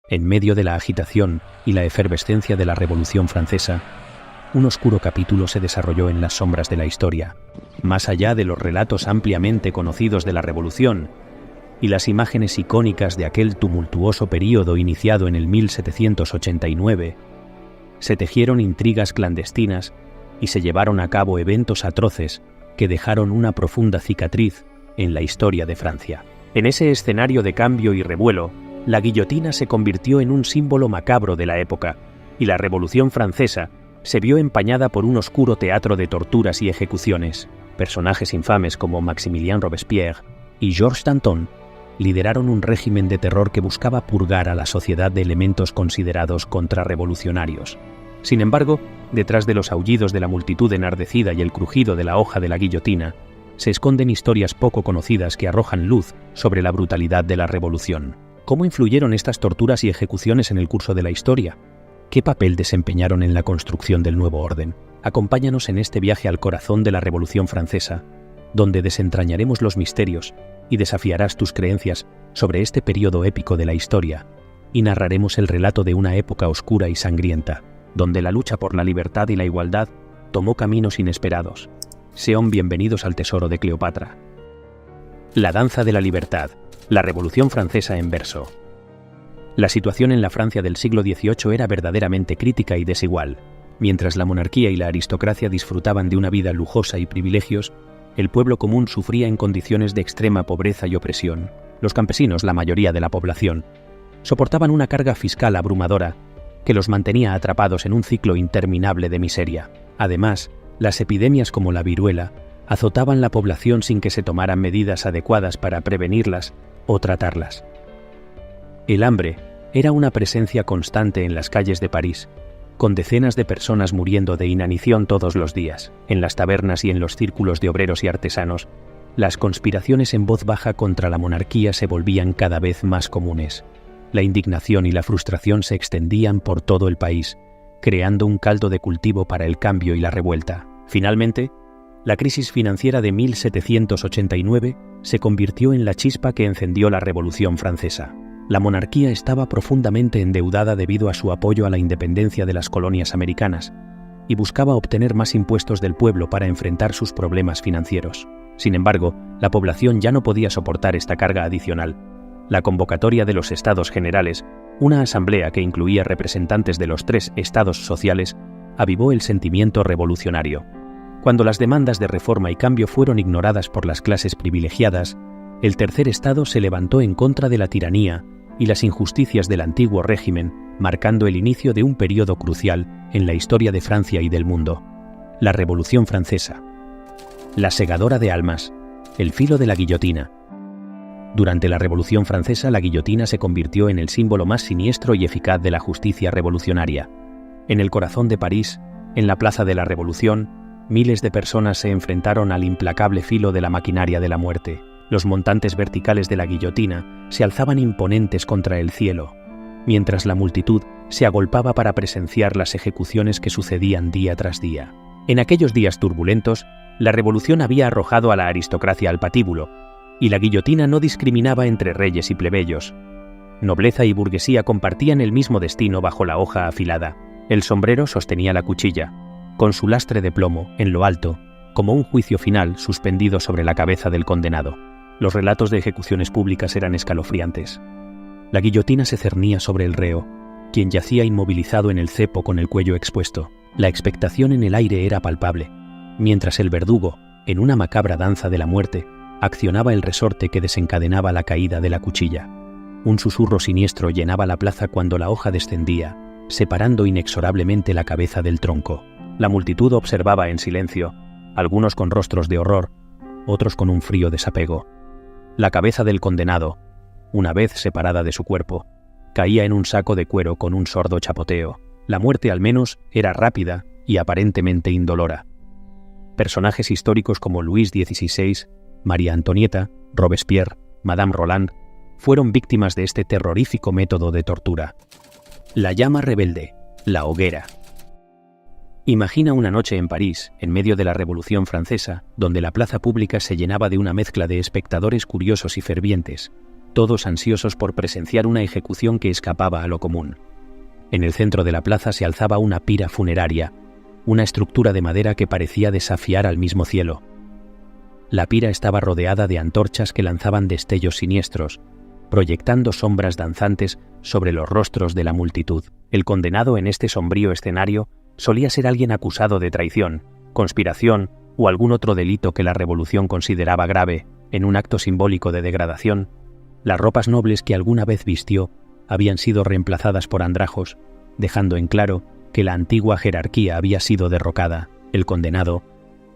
En medio de la agitación y la efervescencia de la Revolución Francesa, un oscuro capítulo se desarrolló en las sombras de la historia, más allá de los relatos ampliamente conocidos de la Revolución y las imágenes icónicas de aquel tumultuoso período iniciado en el 1789, se tejieron intrigas clandestinas y se llevaron a cabo eventos atroces que dejaron una profunda cicatriz en la historia de Francia. En ese escenario de cambio y revuelo, la guillotina se convirtió en un símbolo macabro de la época, y la Revolución Francesa se vio empañada por un oscuro teatro de torturas y ejecuciones. Personajes infames como Maximilien Robespierre y Georges Danton lideraron un régimen de terror que buscaba purgar a la sociedad de elementos considerados contrarrevolucionarios. Sin embargo, detrás de los aullidos de la multitud enardecida y el crujido de la hoja de la guillotina, se esconden historias poco conocidas que arrojan luz sobre la brutalidad de la Revolución. ¿Cómo influyeron estas torturas y ejecuciones en el curso de la historia? ¿Qué papel desempeñaron en la construcción del nuevo orden? Acompáñanos en este viaje al corazón de la Revolución Francesa, donde desentrañaremos los misterios y desafiarás tus creencias sobre este periodo épico de la historia, y narraremos el relato de una época oscura y sangrienta, donde la lucha por la libertad y la igualdad tomó caminos inesperados. Sean bienvenidos al tesoro de Cleopatra. La danza de la libertad, la Revolución Francesa en verso. La situación en la Francia del siglo XVIII era verdaderamente crítica y desigual. Mientras la monarquía y la aristocracia disfrutaban de una vida lujosa y privilegios, el pueblo común sufría en condiciones de extrema pobreza y opresión. Los campesinos, la mayoría de la población, soportaban una carga fiscal abrumadora que los mantenía atrapados en un ciclo interminable de miseria. Además, las epidemias como la viruela azotaban la población sin que se tomaran medidas adecuadas para prevenirlas o tratarlas. El hambre era una presencia constante en las calles de París, con decenas de personas muriendo de inanición todos los días. En las tabernas y en los círculos de obreros y artesanos, las conspiraciones en voz baja contra la monarquía se volvían cada vez más comunes. La indignación y la frustración se extendían por todo el país, creando un caldo de cultivo para el cambio y la revuelta. Finalmente, la crisis financiera de 1789 se convirtió en la chispa que encendió la Revolución Francesa. La monarquía estaba profundamente endeudada debido a su apoyo a la independencia de las colonias americanas y buscaba obtener más impuestos del pueblo para enfrentar sus problemas financieros. Sin embargo, la población ya no podía soportar esta carga adicional. La convocatoria de los Estados Generales, una asamblea que incluía representantes de los 3 estados sociales, avivó el sentimiento revolucionario. Cuando las demandas de reforma y cambio fueron ignoradas por las clases privilegiadas, el tercer estado se levantó en contra de la tiranía y las injusticias del antiguo régimen, marcando el inicio de un periodo crucial en la historia de Francia y del mundo. La Revolución Francesa. La segadora de almas. El filo de la guillotina. Durante la Revolución Francesa, la guillotina se convirtió en el símbolo más siniestro y eficaz de la justicia revolucionaria. En el corazón de París, en la Plaza de la Revolución, miles de personas se enfrentaron al implacable filo de la maquinaria de la muerte. Los montantes verticales de la guillotina se alzaban imponentes contra el cielo, mientras la multitud se agolpaba para presenciar las ejecuciones que sucedían día tras día. En aquellos días turbulentos, la revolución había arrojado a la aristocracia al patíbulo, y la guillotina no discriminaba entre reyes y plebeyos. Nobleza y burguesía compartían el mismo destino bajo la hoja afilada. El sombrero sostenía la cuchilla, con su lastre de plomo, en lo alto, como un juicio final suspendido sobre la cabeza del condenado. Los relatos de ejecuciones públicas eran escalofriantes. La guillotina se cernía sobre el reo, quien yacía inmovilizado en el cepo con el cuello expuesto. La expectación en el aire era palpable, mientras el verdugo, en una macabra danza de la muerte, accionaba el resorte que desencadenaba la caída de la cuchilla. Un susurro siniestro llenaba la plaza cuando la hoja descendía, separando inexorablemente la cabeza del tronco. La multitud observaba en silencio, algunos con rostros de horror, otros con un frío desapego. La cabeza del condenado, una vez separada de su cuerpo, caía en un saco de cuero con un sordo chapoteo. La muerte, al menos, era rápida y aparentemente indolora. Personajes históricos como Luis XVI, María Antonieta, Robespierre, Madame Roland, fueron víctimas de este terrorífico método de tortura. La llama rebelde, la hoguera. Imagina una noche en París, en medio de la Revolución Francesa, donde la plaza pública se llenaba de una mezcla de espectadores curiosos y fervientes, todos ansiosos por presenciar una ejecución que escapaba a lo común. En el centro de la plaza se alzaba una pira funeraria, una estructura de madera que parecía desafiar al mismo cielo. La pira estaba rodeada de antorchas que lanzaban destellos siniestros, proyectando sombras danzantes sobre los rostros de la multitud. El condenado en este sombrío escenario solía ser alguien acusado de traición, conspiración o algún otro delito que la revolución consideraba grave. En un acto simbólico de degradación, las ropas nobles que alguna vez vistió habían sido reemplazadas por andrajos, dejando en claro que la antigua jerarquía había sido derrocada. El condenado,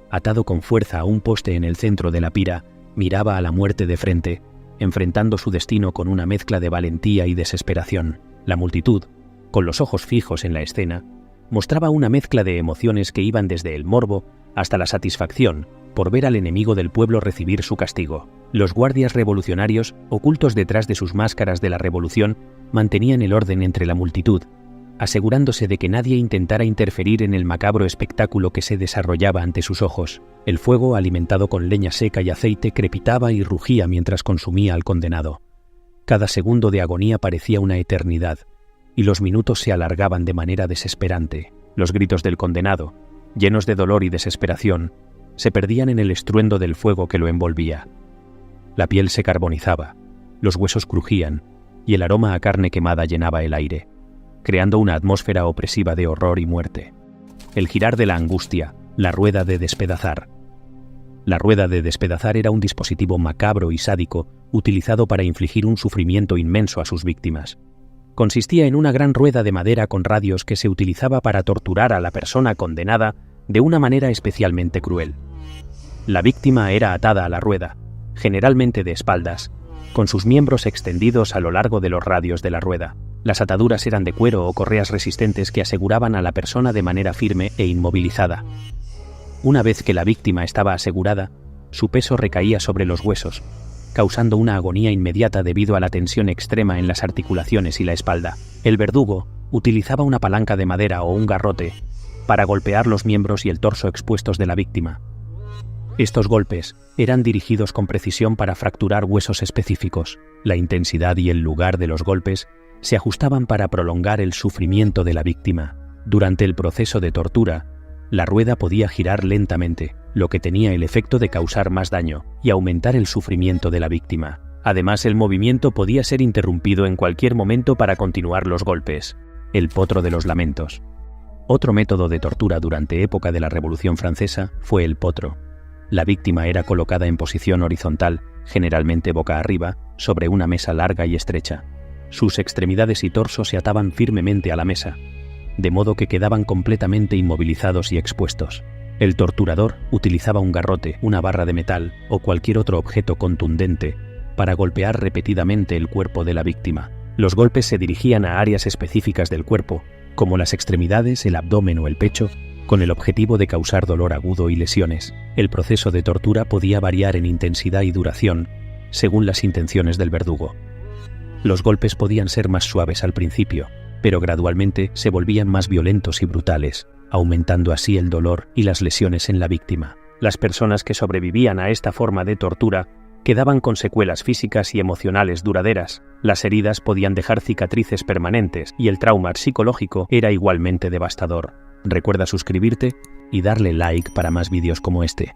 atado con fuerza a un poste en el centro de la pira, miraba a la muerte de frente, enfrentando su destino con una mezcla de valentía y desesperación. La multitud, con los ojos fijos en la escena, mostraba una mezcla de emociones que iban desde el morbo hasta la satisfacción por ver al enemigo del pueblo recibir su castigo. Los guardias revolucionarios, ocultos detrás de sus máscaras de la revolución, mantenían el orden entre la multitud, asegurándose de que nadie intentara interferir en el macabro espectáculo que se desarrollaba ante sus ojos. El fuego, alimentado con leña seca y aceite, crepitaba y rugía mientras consumía al condenado. Cada segundo de agonía parecía una eternidad, y los minutos se alargaban de manera desesperante. Los gritos del condenado, llenos de dolor y desesperación, se perdían en el estruendo del fuego que lo envolvía. La piel se carbonizaba, los huesos crujían, y el aroma a carne quemada llenaba el aire, creando una atmósfera opresiva de horror y muerte. El girar de la angustia, la rueda de despedazar. La rueda de despedazar era un dispositivo macabro y sádico utilizado para infligir un sufrimiento inmenso a sus víctimas. Consistía en una gran rueda de madera con radios que se utilizaba para torturar a la persona condenada de una manera especialmente cruel. La víctima era atada a la rueda, generalmente de espaldas, con sus miembros extendidos a lo largo de los radios de la rueda. Las ataduras eran de cuero o correas resistentes que aseguraban a la persona de manera firme e inmovilizada. Una vez que la víctima estaba asegurada, su peso recaía sobre los huesos, causando una agonía inmediata debido a la tensión extrema en las articulaciones y la espalda. El verdugo utilizaba una palanca de madera o un garrote para golpear los miembros y el torso expuestos de la víctima. Estos golpes eran dirigidos con precisión para fracturar huesos específicos. La intensidad y el lugar de los golpes se ajustaban para prolongar el sufrimiento de la víctima. Durante el proceso de tortura, la rueda podía girar lentamente, lo que tenía el efecto de causar más daño y aumentar el sufrimiento de la víctima. Además, el movimiento podía ser interrumpido en cualquier momento para continuar los golpes. El potro de los lamentos. Otro método de tortura durante época de la Revolución Francesa fue el potro. La víctima era colocada en posición horizontal, generalmente boca arriba, sobre una mesa larga y estrecha. Sus extremidades y torso se ataban firmemente a la mesa, de modo que quedaban completamente inmovilizados y expuestos. El torturador utilizaba un garrote, una barra de metal o cualquier otro objeto contundente para golpear repetidamente el cuerpo de la víctima. Los golpes se dirigían a áreas específicas del cuerpo, como las extremidades, el abdomen o el pecho, con el objetivo de causar dolor agudo y lesiones. El proceso de tortura podía variar en intensidad y duración, según las intenciones del verdugo. Los golpes podían ser más suaves al principio, pero gradualmente se volvían más violentos y brutales, aumentando así el dolor y las lesiones en la víctima. Las personas que sobrevivían a esta forma de tortura quedaban con secuelas físicas y emocionales duraderas. Las heridas podían dejar cicatrices permanentes y el trauma psicológico era igualmente devastador. Recuerda suscribirte y darle like para más vídeos como este.